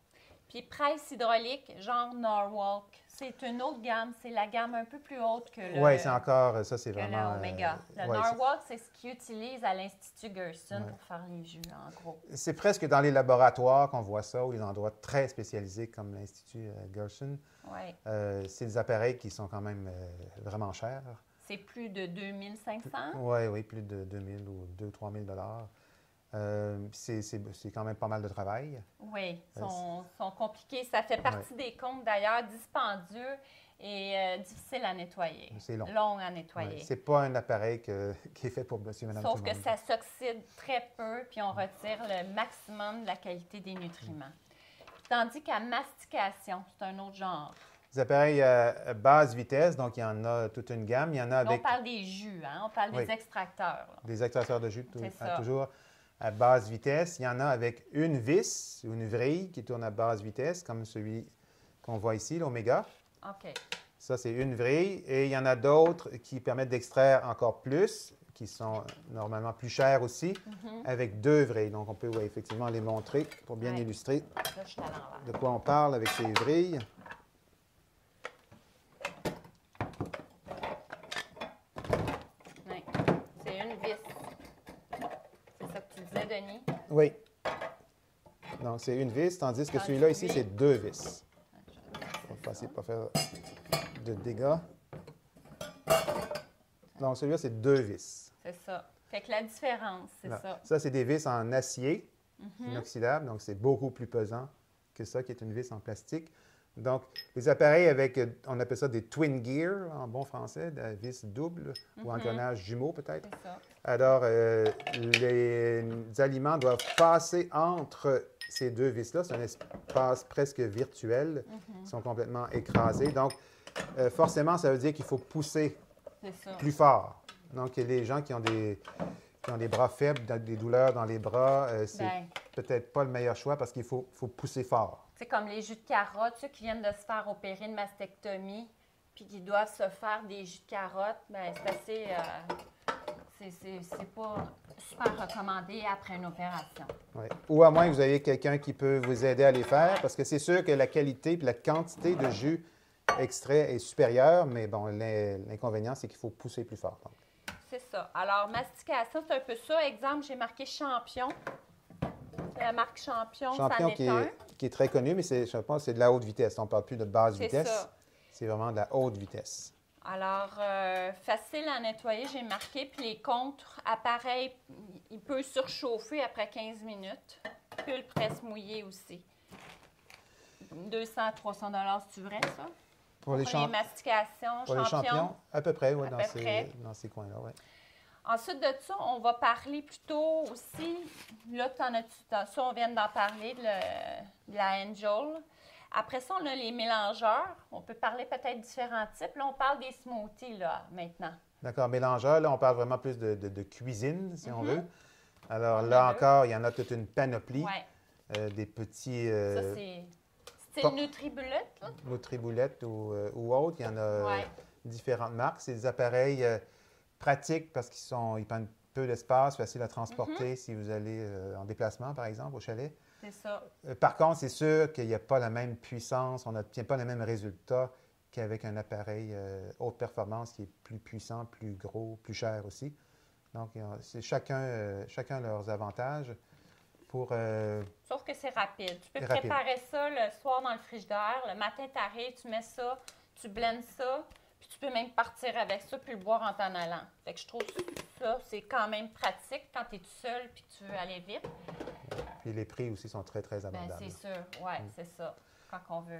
Puis presse hydraulique, genre Norwalk, c'est une autre gamme. C'est la gamme un peu plus haute que le... Oui, c'est encore... Ça, c'est vraiment... le Omega. Le Norwalk, c'est ce qu'ils utilisent à l'Institut Gerson pour faire les jus, en gros. C'est presque dans les laboratoires qu'on voit ça, ou les endroits très spécialisés comme l'Institut Gerson. C'est des appareils qui sont quand même vraiment chers. C'est plus de 2500? Oui, plus de 2000 ou 2 000 3 000 c'est quand même pas mal de travail. Oui, ils sont compliqués. Ça fait partie des comptes, d'ailleurs, dispendieux et difficile à nettoyer. C'est long. Long à nettoyer. C'est pas un appareil qui est fait pour monsieur et madame Sauf que ça s'oxyde très peu, puis on retire le maximum de la qualité des nutriments. Tandis qu'à mastication, c'est un autre genre. Des appareils à basse vitesse, donc il y en a toute une gamme. Il y en a avec... On parle des jus, hein? On parle des extracteurs. Là. Des extracteurs de jus, toujours à basse vitesse. Il y en a avec une vis, une vrille qui tourne à basse vitesse, comme celui qu'on voit ici, l'Omega. OK. Ça, c'est une vrille. Et il y en a d'autres qui permettent d'extraire encore plus, qui sont normalement plus chers aussi, avec deux vrilles. Donc, on peut effectivement les montrer pour bien illustrer de quoi on parle avec ces vrilles. Oui. Donc, c'est une vis, tandis que celui-là ici, c'est deux vis. On va essayer de ne pas faire de dégâts. Donc, celui-là, c'est deux vis. C'est ça. Fait que la différence, c'est ça. Ça, c'est des vis en acier inoxydable, donc c'est beaucoup plus pesant que ça, qui est une vis en plastique. Donc, les appareils avec, on appelle ça des twin gear en bon français, des vis doubles ou engrenages jumeaux peut-être. C'est ça. Alors, les aliments doivent passer entre ces deux vis-là. C'est un espace presque virtuel. Ils sont complètement écrasés. Donc, forcément, ça veut dire qu'il faut pousser plus fort. Donc, les gens qui ont des bras faibles, des douleurs dans les bras, c'est peut-être pas le meilleur choix parce qu'il faut pousser fort. C'est comme les jus de carotte, ceux qui viennent de se faire opérer une mastectomie puis qui doivent se faire des jus de carotte, bien, c'est assez... c'est pas super recommandé après une opération. Oui. Ou à moins que vous ayez quelqu'un qui peut vous aider à les faire, parce que c'est sûr que la qualité et la quantité de jus extrait est supérieure, mais bon, l'inconvénient, c'est qu'il faut pousser plus fort. C'est ça. Alors, mastication, c'est un peu ça. Exemple, j'ai marqué Champion. La marque Champion, ça en est un. Qui est très connue, mais je pense que c'est de la haute vitesse. On ne parle plus de basse vitesse. C'est vraiment de la haute vitesse. Alors, facile à nettoyer, j'ai marqué. Puis les contres, appareil, il peut surchauffer après 15 minutes. Pull presse mouillée aussi. 200 à 300 $, c'est vrai, ça? Pour les mastications, pour les champions, à peu près, oui, dans ces coins-là, oui. Ensuite de ça, on va parler plutôt aussi, là, ça, on vient d'en parler, de la Angel. Après ça, on a les mélangeurs. On peut parler peut-être différents types. Là, on parle des smoothies, là, maintenant. D'accord. Mélangeurs, là, on parle vraiment plus de cuisine, si on veut. Alors là encore, il y en a toute une panoplie. Des petits... ça, c'est style Nutribulette, là? Nutribulette ou autre. Il y en a différentes marques. C'est des appareils pratiques parce qu'ils prennent peu d'espace, faciles à transporter si vous allez en déplacement, par exemple, au chalet. C'est ça. Par contre, c'est sûr qu'il n'y a pas la même puissance, on n'obtient pas les mêmes résultats qu'avec un appareil haute performance qui est plus puissant, plus gros, plus cher aussi. Donc, c'est chacun leurs avantages. Sauf que c'est rapide. Tu peux préparer ça le soir dans le frigidaire. Le matin, tu arrives, tu mets ça, tu blendes ça, puis tu peux même partir avec ça puis le boire en t'en allant. Fait que je trouve ça, c'est quand même pratique quand tu es tout seul puis que tu veux aller vite. Puis les prix aussi sont très, très abordables. Bien, c'est sûr. Oui, c'est ça. Quand on veut...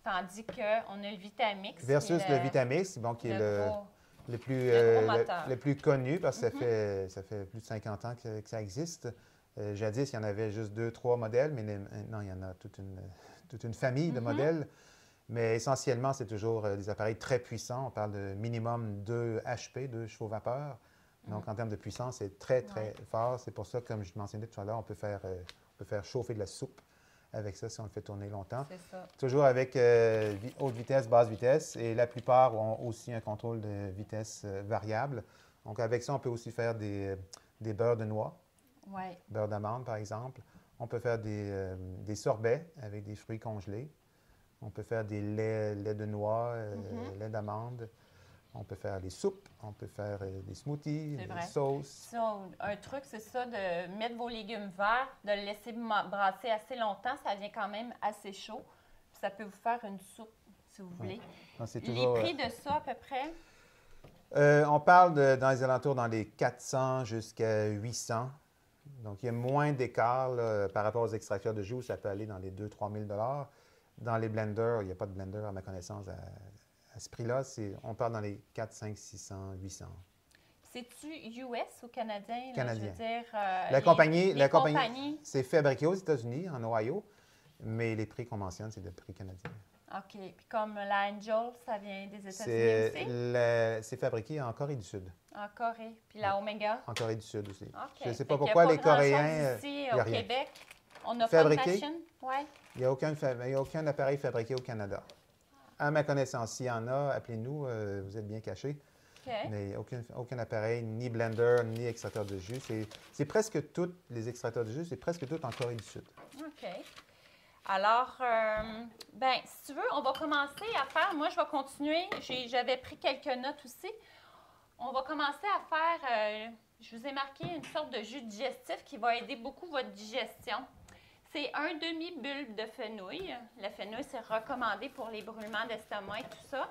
tandis qu'on a le Vitamix. Versus le Vitamix, bon, qui est le plus connu parce que ça fait plus de 50 ans que ça existe. Jadis, il y en avait juste 2, 3 modèles, mais maintenant, il y en a toute une famille de modèles. Mais essentiellement, c'est toujours des appareils très puissants. On parle de minimum 2 HP, 2 chevaux vapeur. Donc, en termes de puissance, c'est très, très fort. C'est pour ça, comme je mentionnais tout à l'heure, on peut faire chauffer de la soupe avec ça si on le fait tourner longtemps. C'est ça. Toujours avec haute vitesse, basse vitesse. Et la plupart ont aussi un contrôle de vitesse variable. Donc, avec ça, on peut aussi faire des beurres de noix. Ouais. Beurre d'amande, par exemple. On peut faire des sorbets avec des fruits congelés. On peut faire des laits de noix, lait d'amande. On peut faire des soupes. On peut faire des smoothies, des sauces. Ça, un truc, c'est ça, de mettre vos légumes verts, de le laisser brasser assez longtemps. Ça devient quand même assez chaud. Puis ça peut vous faire une soupe, si vous voulez. Non, toujours, les prix de ça, à peu près? On parle dans les alentours dans les 400 jusqu'à 800. Donc, il y a moins d'écart par rapport aux extracteurs de jus. Ça peut aller dans les 2 000 à 3 000 $. Dans les blenders, il n'y a pas de blender, à ma connaissance, à ce prix-là. On parle dans les 4, 5, 600, 800. C'est-tu US ou canadien? Canadien. Je veux dire, la compagnie, c'est fabriqué aux États-Unis, en Ohio, mais les prix qu'on mentionne, c'est des prix canadiens. OK. Puis comme la Angel, ça vient des États-Unis aussi? C'est fabriqué en Corée du Sud. En Corée. Puis la Omega? En Corée du Sud aussi. OK. Je ne sais pas pourquoi les Coréens... Ici, au Québec, on n'a fabriqué, pas de machine? Ouais. Il n'y a aucun appareil fabriqué au Canada. À ma connaissance, s'il y en a, appelez-nous, vous êtes bien cachés. Okay. Mais aucun appareil, ni blender, ni extracteur de jus. C'est presque tous les extracteurs de jus, c'est presque tout en Corée du Sud. OK. Alors, ben, si tu veux, on va commencer à faire, moi je vais continuer, j'avais pris quelques notes aussi. On va commencer à faire, je vous ai marqué une sorte de jus digestif qui va aider beaucoup votre digestion. C'est un demi-bulbe de fenouil. Le fenouil, c'est recommandé pour les brûlements d'estomac et tout ça.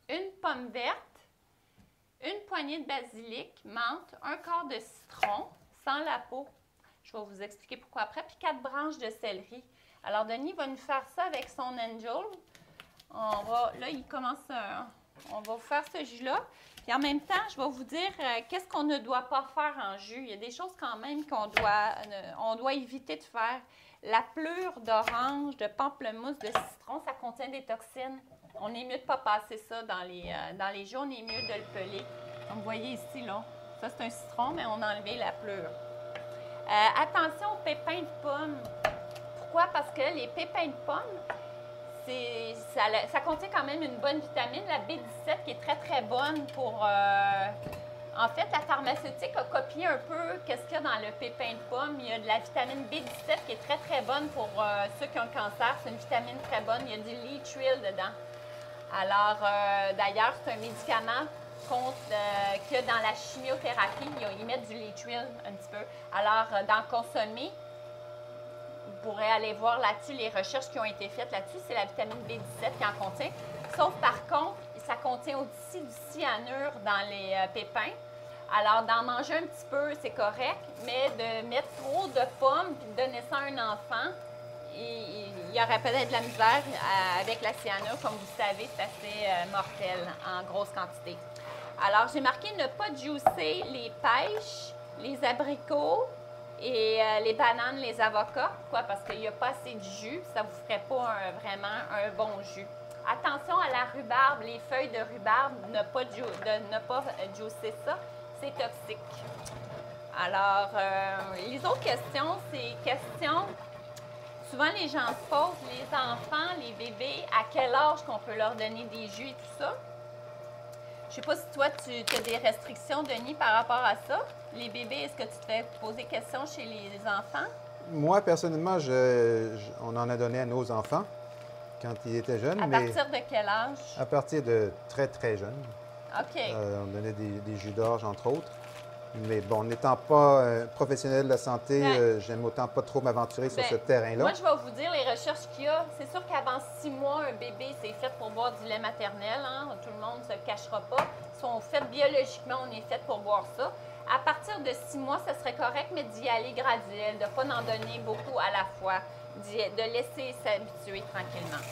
Une pomme verte, une poignée de basilic, menthe, un quart de citron, sans la peau. Je vais vous expliquer pourquoi après. Puis 4 branches de céleri. Alors, Denis va nous faire ça avec son Angel. Là, il commence, on va vous faire ce jus-là. Puis en même temps, je vais vous dire qu'est-ce qu'on ne doit pas faire en jus. Il y a des choses quand même qu'on doit éviter de faire. La pleure d'orange, de pamplemousse, de citron, ça contient des toxines. On est mieux de ne pas passer ça dans les jus. On est mieux de le peler. Comme vous voyez ici, là, ça c'est un citron, mais on a enlevé la pleure. Attention aux pépins de pommes. Pourquoi? Parce que les pépins de pommes, ça contient quand même une bonne vitamine, la B17, qui est très, très bonne pour... en fait, la pharmaceutique a copié un peu qu'est-ce qu'il y a dans le pépin de pomme. Il y a de la vitamine B17 qui est très, très bonne pour ceux qui ont le cancer. C'est une vitamine très bonne. Il y a du Leithril dedans. Alors, d'ailleurs, c'est un médicament qu'il y a dans la chimiothérapie. Ils mettent du Leithril un petit peu. Alors, d'en consommer, vous pourrez aller voir là-dessus les recherches qui ont été faites là-dessus. C'est la vitamine B17 qui en contient. Sauf par contre, ça contient aussi du cyanure dans les pépins. Alors, d'en manger un petit peu, c'est correct, mais de mettre trop de pommes et de donner ça à un enfant, il y aurait peut-être de la misère avec la cyanure. Comme vous savez, c'est assez mortel en grosse quantité. Alors, j'ai marqué ne pas juicer les pêches, les abricots et les bananes, les avocats. Pourquoi? Parce qu'il n'y a pas assez de jus. Ça ne vous ferait pas vraiment un bon jus. Attention à la rhubarbe, les feuilles de rhubarbe, ne pas juicer ça, c'est toxique. Alors, les autres questions, c'est questions, souvent les gens se posent, les enfants, les bébés, à quel âge qu'on peut leur donner des jus et tout ça. Je ne sais pas si toi, tu as des restrictions, Denis, par rapport à ça. Les bébés, est-ce que tu te fais poser des questions chez les enfants? Moi, personnellement, on en a donné à nos enfants quand ils étaient jeunes. À partir de quel âge? À partir de très, très jeunes. OK. On donnait des jus d'orge, entre autres. Mais bon, n'étant pas professionnel de la santé, j'aime autant pas trop m'aventurer sur ce terrain-là. Moi, je vais vous dire les recherches qu'il y a. C'est sûr qu'avant 6 mois, un bébé, c'est fait pour boire du lait maternel. Hein? Tout le monde ne se le cachera pas. Sont faits biologiquement, on est fait pour boire ça. À partir de 6 mois, ça serait correct, mais d'y aller graduel, de ne pas en donner beaucoup à la fois, de laisser s'habituer tranquillement.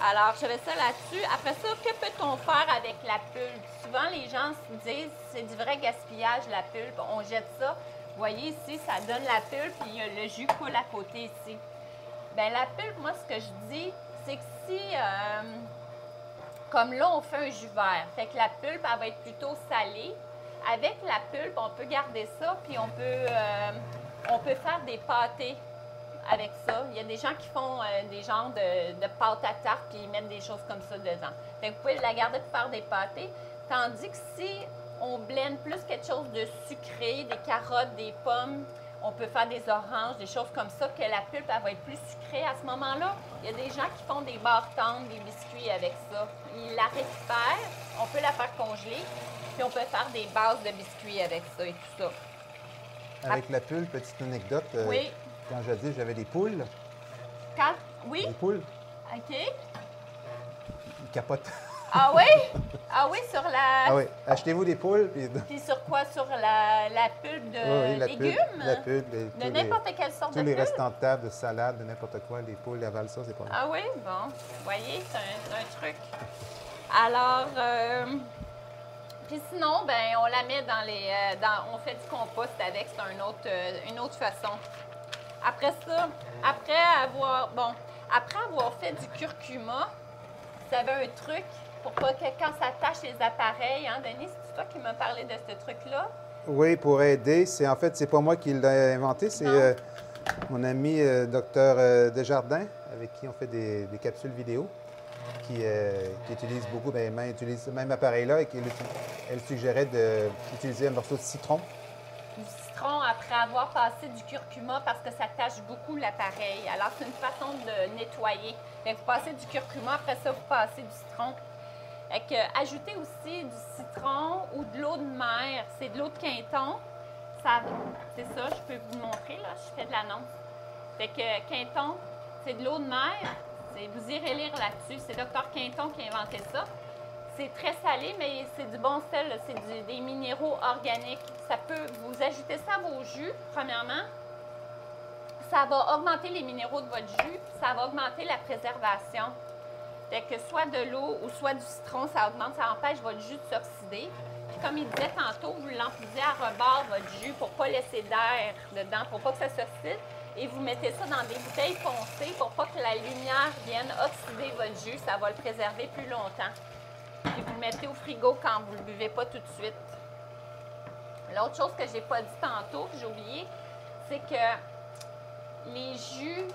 Alors, j'avais ça là-dessus. Après ça, que peut-on faire avec la pulpe? Souvent, les gens se disent c'est du vrai gaspillage, la pulpe. On jette ça. Vous voyez ici, ça donne la pulpe et le jus coule à côté ici. Bien, la pulpe, moi, ce que je dis, c'est que si, comme là, on fait un jus vert, fait que la pulpe, elle va être plutôt salée. Avec la pulpe, on peut garder ça, puis on peut faire des pâtés avec ça. Il y a des gens qui font des genres de pâte à tarte puis ils mettent des choses comme ça dedans. Fait que vous pouvez la garder pour faire des pâtés. Tandis que si on blende plus quelque chose de sucré, des carottes, des pommes, on peut faire des oranges, des choses comme ça, que la pulpe elle va être plus sucrée à ce moment-là. Il y a des gens qui font des barres tendres, des biscuits avec ça. Ils la récupèrent, on peut la faire congeler, puis on peut faire des bases de biscuits avec ça et tout ça. Avec la pulpe, petite anecdote. Oui. Quand jadis, j'avais des poules. Oui? Des poules. OK. Ils capotent. Ah oui? Ah oui, sur la... Ah oui. Achetez-vous des poules. Puis sur quoi? Sur la pulpe de légumes? La pulpe. De n'importe quelle sorte de pulpe. Tous les restants de table, de salade, de n'importe quoi, les poules avalent ça, c'est pas mal. Ah oui? Bon. Vous voyez, c'est un truc. Alors... Puis sinon, ben on la met dans les... on fait du compost avec, c'est une autre façon. Après ça, après avoir fait du curcuma, vous avez un truc pour pas que quand ça tâche les appareils, hein, Denis, c'est toi qui m'as parlé de ce truc-là? Oui, pour aider. C'est pas moi qui l'ai inventé, c'est mon ami docteur Desjardins, avec qui on fait des capsules vidéo, qui utilise beaucoup, elle utilise ce même appareil-là et elle suggérait d'utiliser un morceau de citron. Du citron après avoir passé du curcuma parce que ça tâche beaucoup l'appareil. Alors, c'est une façon de nettoyer. Fait que vous passez du curcuma, après ça, vous passez du citron. Fait que, ajoutez aussi du citron ou de l'eau de mer. C'est de l'eau de Quinton. C'est ça, je peux vous montrer, là. Je fais de l'annonce. Fait que Quinton, c'est de l'eau de mer. Vous irez lire là-dessus. C'est Dr Quinton qui a inventé ça. C'est très salé, mais c'est du bon sel. C'est des minéraux organiques. Ça peut vous ajouter ça à vos jus, premièrement. Ça va augmenter les minéraux de votre jus, ça va augmenter la préservation. Fait que soit de l'eau ou soit du citron, ça augmente, ça empêche votre jus de s'oxyder. Puis comme il disait tantôt, vous l'emplisez à rebord votre jus pour ne pas laisser d'air dedans, pour pas que ça s'oxyde. Et vous mettez ça dans des bouteilles foncées pour pas que la lumière vienne oxyder votre jus. Ça va le préserver plus longtemps. Puis vous le mettez au frigo quand vous ne le buvez pas tout de suite. L'autre chose que je n'ai pas dit tantôt, que j'ai oublié, c'est que les jus,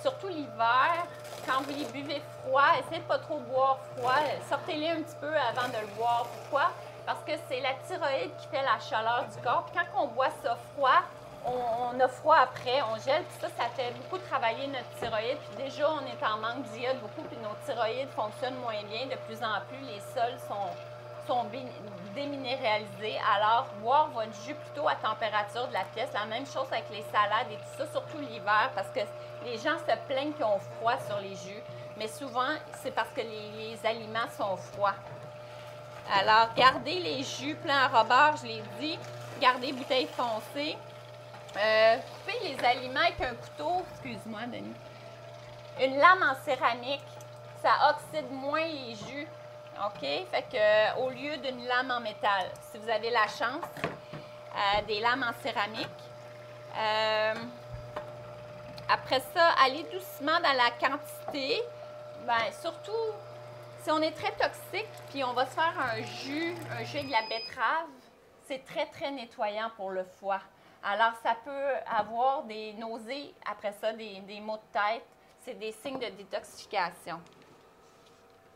surtout l'hiver, quand vous les buvez froid, essayez de ne pas trop boire froid. Sortez-les un petit peu avant de le boire. Pourquoi? Parce que c'est la thyroïde qui fait la chaleur du corps. Puis quand on boit ça froid, on a froid après, on gèle, puis ça fait beaucoup travailler notre thyroïde. Puis déjà, on est en manque d'iode beaucoup, puis nos thyroïdes fonctionnent moins bien. De plus en plus, les sols sont déminéralisés. Alors, boire votre jus plutôt à température de la pièce. La même chose avec les salades et tout ça, surtout l'hiver, parce que les gens se plaignent qu'ils ont froid sur les jus. Mais souvent, c'est parce que les aliments sont froids. Alors, gardez les jus pleins à rebord, je l'ai dit. Gardez bouteilles foncées. Coupez les aliments avec un couteau, excuse-moi Denis, une lame en céramique, ça oxyde moins les jus, ok? Fait que au lieu d'une lame en métal, si vous avez la chance, des lames en céramique. Après ça, allez doucement dans la quantité, surtout si on est très toxique, puis on va se faire un jus avec de la betterave, c'est très très nettoyant pour le foie. Alors, ça peut avoir des nausées, après ça, des maux de tête. C'est des signes de détoxification.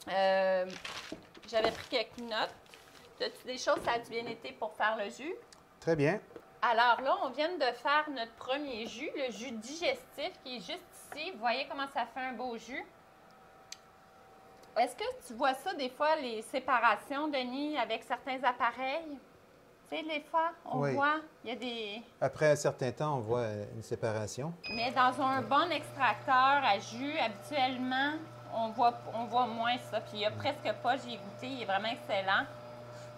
J'avais pris quelques notes. As-tu des choses, ça a bien été pour faire le jus? Très bien. Alors là, on vient de faire notre premier jus, le jus digestif, qui est juste ici. Vous voyez comment ça fait un beau jus? Est-ce que tu vois ça des fois, les séparations, Denis, avec certains appareils? Tu sais, des fois, on voit, il y a des... Après un certain temps, on voit une séparation. Mais dans un bon extracteur à jus, habituellement, on voit moins ça. Puis il n'y a presque pas, j'ai goûté, il est vraiment excellent.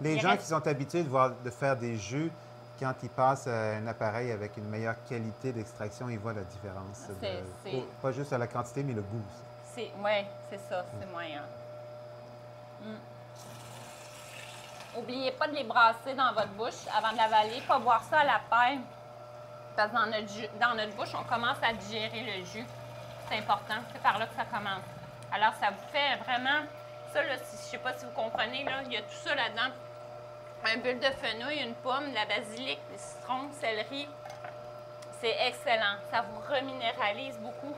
Les gens qui sont habitués de faire des jus, quand ils passent à un appareil avec une meilleure qualité d'extraction, ils voient la différence. Pas juste à la quantité, mais le goût aussi. Oui, c'est ça, c'est moyen. N'oubliez pas de les brasser dans votre bouche avant de l'avaler, pas boire ça à la paille. Parce que dans notre bouche, on commence à digérer le jus. C'est important, c'est par là que ça commence. Alors, ça vous fait vraiment... Ça, là, je ne sais pas si vous comprenez, là, il y a tout ça là-dedans. Un bulle de fenouil, une pomme, de la basilic, des citrons, céleri. C'est excellent. Ça vous reminéralise beaucoup.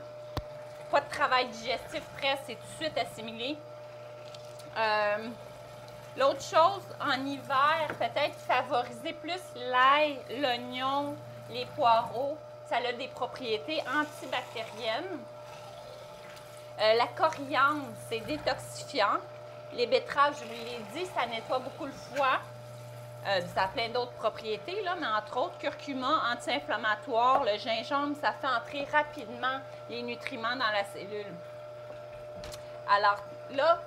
Pas de travail digestif prêt, c'est tout de suite assimilé. L'autre chose, en hiver, peut-être favoriser plus l'ail, l'oignon, les poireaux. Ça a des propriétés antibactériennes. La coriandre, c'est détoxifiant. Les betteraves, je vous l'ai dit, ça nettoie beaucoup le foie. Ça a plein d'autres propriétés, là, mais entre autres, curcuma, anti-inflammatoire. Le gingembre, ça fait entrer rapidement les nutriments dans la cellule. Alors là,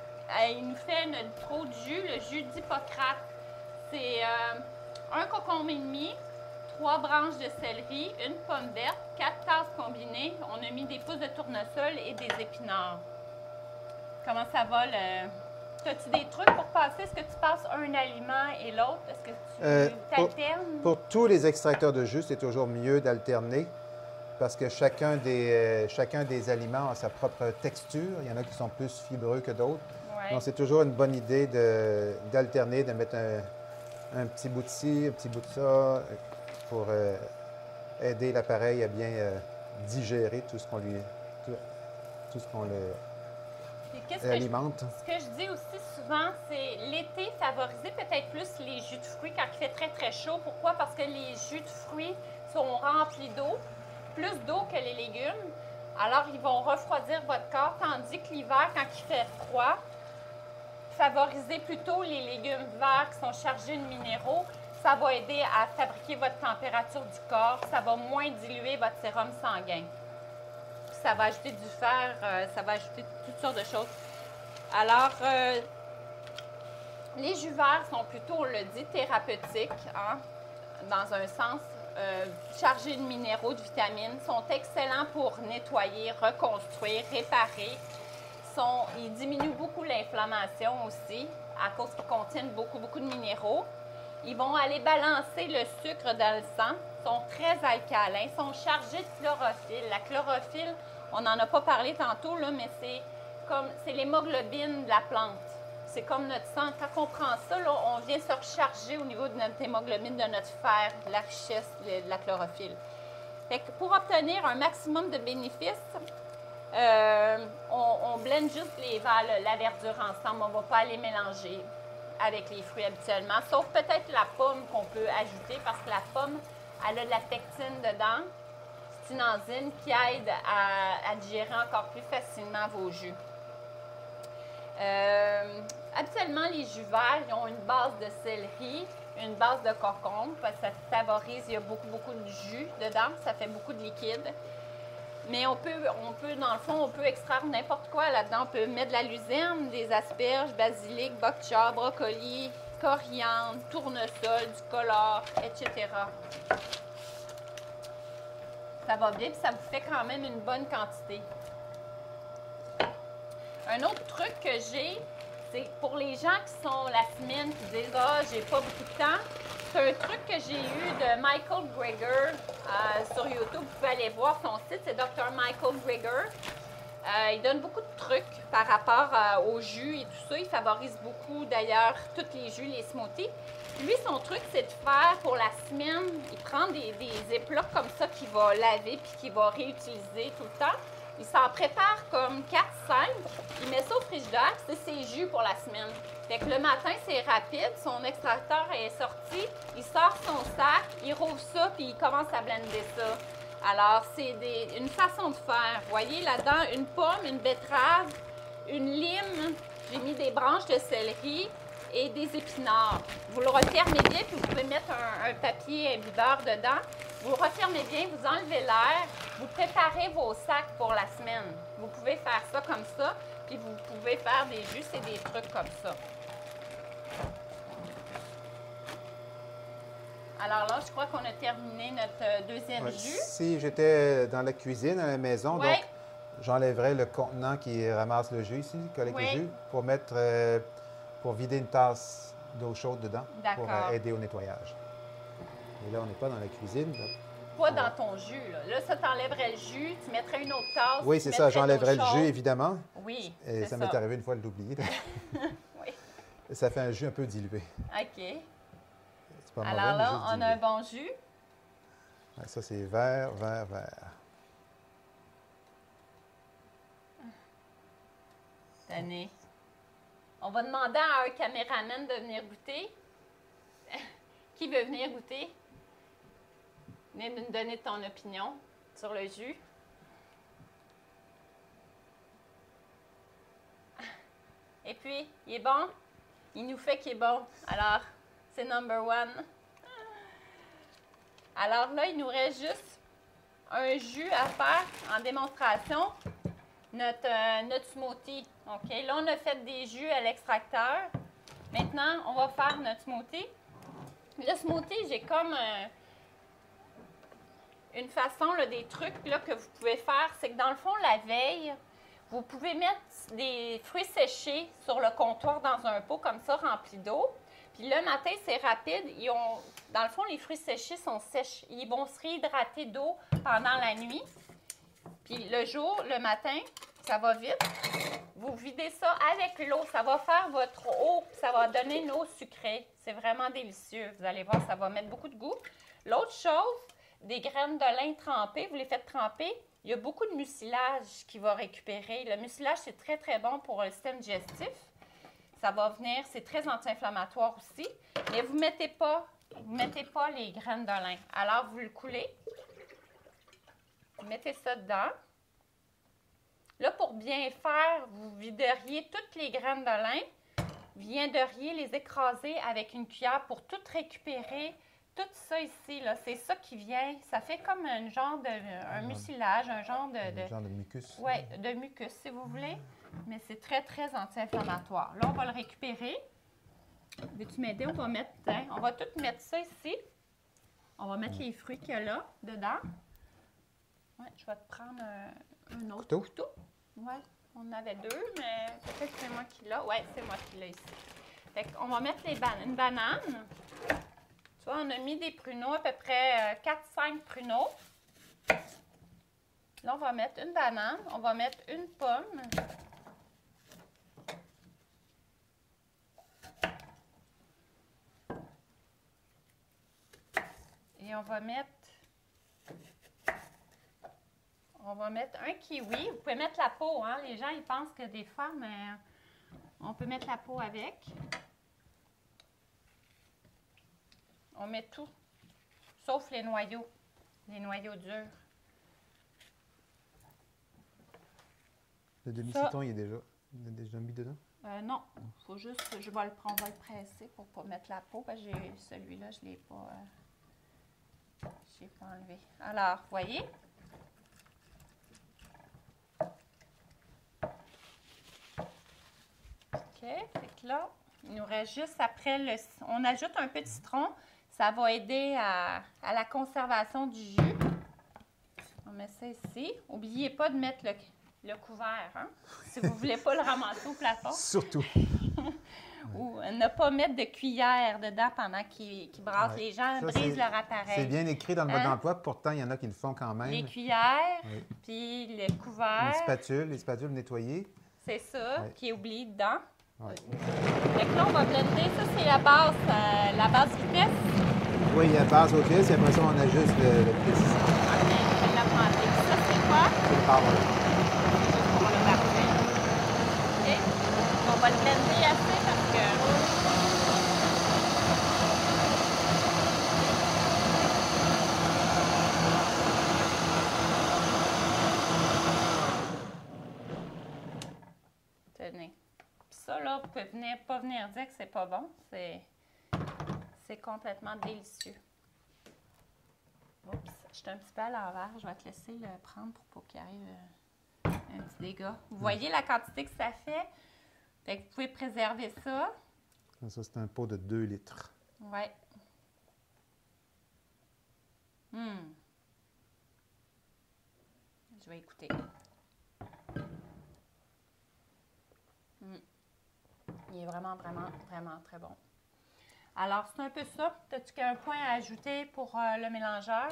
il nous fait notre pot de jus, le jus d'Hippocrate. C'est un concombre et demi, 3 branches de céleri, une pomme verte, 4 tasses combinées. On a mis des pousses de tournesol et des épinards. Comment ça va le... As-tu des trucs pour passer? Est-ce que tu passes un aliment et l'autre? Est-ce que tu t'alternes? Pour tous les extracteurs de jus, c'est toujours mieux d'alterner parce que chacun des aliments a sa propre texture. Il y en a qui sont plus fibreux que d'autres. Ouais. Donc, c'est toujours une bonne idée d'alterner, de mettre un petit bout de ci, un petit bout de ça pour aider l'appareil à bien digérer tout ce qu'on lui... Tout ce qu'on le... alimente. Ce que je dis aussi souvent, c'est l'été, favoriser peut-être plus les jus de fruits quand il fait très, très chaud. Pourquoi? Parce que les jus de fruits sont remplis d'eau, plus d'eau que les légumes. Alors, ils vont refroidir votre corps, tandis que l'hiver, quand il fait froid, favorisez plutôt les légumes verts qui sont chargés de minéraux. Ça va aider à fabriquer votre température du corps. Ça va moins diluer votre sérum sanguin. Ça va ajouter du fer, ça va ajouter toutes sortes de choses. Alors, les jus verts sont plutôt, on le dit, thérapeutiques, hein, dans un sens, chargés de minéraux, de vitamines, sont excellents pour nettoyer, reconstruire, réparer. Ils diminuent beaucoup l'inflammation aussi, à cause qu'ils contiennent beaucoup de minéraux. Ils vont aller balancer le sucre dans le sang, sont très alcalins, sont chargés de chlorophylle. La chlorophylle, on n'en a pas parlé tantôt, là, mais c'est l'hémoglobine de la plante. C'est comme notre sang. Quand on prend ça, là, on vient se recharger au niveau de notre hémoglobine, de notre fer, de la richesse de la chlorophylle. Fait que pour obtenir un maximum de bénéfices, on blende juste la verdure ensemble. On ne va pas les mélanger avec les fruits habituellement, sauf peut-être la pomme qu'on peut ajouter parce que la pomme, elle a de la pectine dedans. C'est une enzyme qui aide à digérer encore plus facilement vos jus. Habituellement, les jus verts, ils ont une base de céleri, une base de concombre, parce que ça favorise, il y a beaucoup de jus dedans, ça fait beaucoup de liquide. Mais on peut, dans le fond, on peut extraire n'importe quoi là-dedans. On peut mettre de la luzerne, des asperges, basilic, bok choy, brocoli, coriandre, tournesol, du color, etc. Ça va bien, puis ça vous fait quand même une bonne quantité. Un autre truc que j'ai, c'est pour les gens qui sont la semaine, qui disent « Ah, j'ai pas beaucoup de temps », c'est un truc que j'ai eu de Michael Greger sur YouTube. Vous pouvez aller voir son site, c'est Dr. Michael Greger. Il donne beaucoup de trucs par rapport aux jus et tout ça. Il favorise beaucoup, d'ailleurs, tous les jus, les smoothies. Lui, son truc, c'est de faire pour la semaine, il prend des épluchures comme ça qu'il va laver puis qu'il va réutiliser tout le temps. Il s'en prépare comme 4-5, il met ça au frigidaire, c'est ses jus pour la semaine. Fait que le matin, c'est rapide, son extracteur est sorti, il sort son sac, il rouvre ça puis il commence à blender ça. Alors, c'est une façon de faire. Vous voyez là-dedans, une pomme, une betterave, une lime, j'ai mis des branches de céleri et des épinards. Vous le refermez bien, puis vous pouvez mettre un papier imbibeur dedans. Vous le refermez bien, vous enlevez l'air, vous préparez vos sacs pour la semaine. Vous pouvez faire ça comme ça, puis vous pouvez faire des jus et des trucs comme ça. Alors là, je crois qu'on a terminé notre deuxième jus. Si j'étais dans la cuisine à la maison, ouais. donc j'enlèverais le contenant qui ramasse le jus ici, collecte le jus, pour mettre, pour vider une tasse d'eau chaude dedans, pour aider au nettoyage. Et là, on n'est pas dans la cuisine. Donc, pas dans ton jus. Là, ça t'enlèverait le jus, tu mettrais une autre tasse. Oui, c'est ça, j'enlèverais le jus, évidemment. Oui, et ça m'est arrivé une fois de l'oublier. oui. Ça fait un jus un peu dilué. OK. Pas alors mauvais, là, on a un bon jus. Ouais, ça, c'est vert, vert, vert. Tenez. On va demander à un caméraman de venir goûter. Qui veut venir goûter? Venez nous donner ton opinion sur le jus. Et puis, il est bon? Il nous fait qu'il est bon. Alors, c'est number one. Alors là, il nous reste juste un jus à faire en démonstration. Notre smoothie. OK? Là, on a fait des jus à l'extracteur. Maintenant, on va faire notre smoothie. Le smoothie, j'ai comme une façon, là, des trucs là, que vous pouvez faire. C'est que dans le fond, la veille, vous pouvez mettre des fruits séchés sur le comptoir dans un pot comme ça, rempli d'eau. Puis le matin, c'est rapide. Dans le fond, les fruits séchés sont sèches. Ils vont se réhydrater d'eau pendant la nuit. Puis le matin, ça va vite. Vous videz ça avec l'eau. Ça va faire votre eau. Ça va donner une eau sucrée. C'est vraiment délicieux. Vous allez voir, ça va mettre beaucoup de goût. L'autre chose, des graines de lin trempées. Vous les faites tremper. Il y a beaucoup de mucilage qui va récupérer. Le mucilage, c'est très, très bon pour le système digestif. Ça va venir, c'est très anti-inflammatoire aussi. Mais vous ne mettez pas les graines de lin. Alors, vous le coulez. Vous mettez ça dedans. Là, pour bien faire, vous videriez toutes les graines de lin. Vous viendriez les écraser avec une cuillère pour tout récupérer. Tout ça ici, là, c'est ça qui vient. Ça fait comme un genre de mucilage, un genre de mucus. Oui, de mucus, si vous voulez. Mais c'est très, très anti-inflammatoire. Là, on va le récupérer. Veux-tu m'aider? On va tout mettre ça ici. On va mettre les fruits qu'il y a là, dedans. Oui, je vais te prendre un autre couteau. Oui, on en avait deux, mais peut-être que c'est moi qui l'ai. Oui, c'est moi qui l'ai ici. Fait qu'on va mettre une banane. Tu vois, on a mis des pruneaux, à peu près 4-5 pruneaux. Là, on va mettre une banane. On va mettre une pomme. Et on va mettre un kiwi. Vous pouvez mettre la peau, hein? Les gens, ils pensent que des fois, mais on peut mettre la peau avec. On met tout, sauf les noyaux durs. Le demi-citron, il est déjà mis dedans? Non, faut juste, on va le presser pour ne pas mettre la peau. Celui-là, je ne l'ai pas, enlevé. Alors, vous voyez? OK, fait que là, il nous reste juste après on ajoute un peu de citron. Ça va aider à la conservation du jus. On met ça ici. N'oubliez pas de mettre le couvert, hein, si vous ne voulez pas le ramasser au plafond. Surtout. Ou ne pas mettre de cuillère dedans pendant qu'ils brassent. Les gens brisent leur appareil. C'est bien écrit dans le mode d'emploi. Pourtant, il y en a qui le font quand même. Les cuillères, puis le couvert. Les spatules nettoyées. C'est ça, qui est oublié dedans. Ouais. Donc là, on va blender. Ça, c'est la base vitesse. Oui, il y a la base au vitesse, et après ça, on ajuste le plus. OK, on va l'augmenter. Ça, c'est quoi? C'est le power. On va le parfait. OK. On va le blender assez parce que... Tenez. ça, là, vous pouvez pas venir dire que c'est pas bon. C'est complètement délicieux. Oups, je suis un petit peu à l'envers. Je vais te laisser le prendre pour pas qu'il arrive un petit dégât. Vous voyez la quantité que ça fait? Fait que vous pouvez préserver ça. Ça, c'est un pot de 2 litres. Oui. Je vais écouter. Il est vraiment, vraiment, vraiment très bon. Alors, c'est un peu ça. As-tu un point à ajouter pour le mélangeur?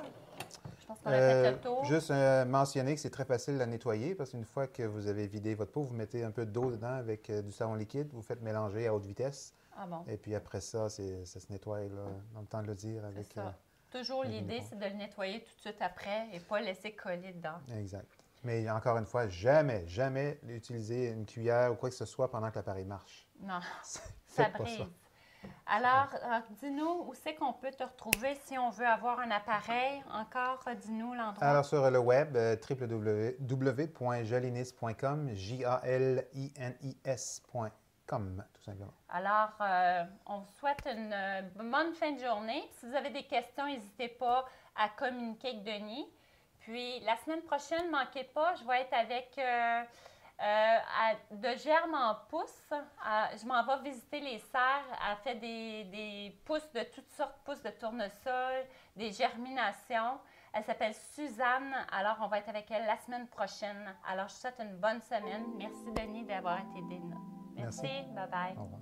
Je pense qu'on a fait le tour. Juste mentionner que c'est très facile à nettoyer parce qu'une fois que vous avez vidé votre pot, vous mettez un peu d'eau dedans avec du savon liquide, vous faites mélanger à haute vitesse. Ah bon? Et puis après ça, ça se nettoie là, dans le temps de le dire. Avec, ça. Toujours l'idée, c'est de le nettoyer tout de suite après et pas laisser coller dedans. Exact. Mais encore une fois, jamais, jamais utiliser une cuillère ou quoi que ce soit pendant que l'appareil marche. Non, ça brise. Alors, dis-nous où c'est qu'on peut te retrouver si on veut avoir un appareil. Encore, dis-nous l'endroit. Alors, sur le web, www.jolinis.com, jalinis.com, tout simplement. Alors, on vous souhaite une bonne fin de journée. Si vous avez des questions, n'hésitez pas à communiquer avec Denis. Puis, la semaine prochaine, ne manquez pas, je vais être avec de germes en pousses. Je m'en vais visiter les serres. Elle fait des pousses de toutes sortes, pousses de tournesol, des germinations. Elle s'appelle Suzanne. Alors, on va être avec elle la semaine prochaine. Alors, je vous souhaite une bonne semaine. Merci, Denis, d'avoir été là. Merci. Bye-bye. Au revoir.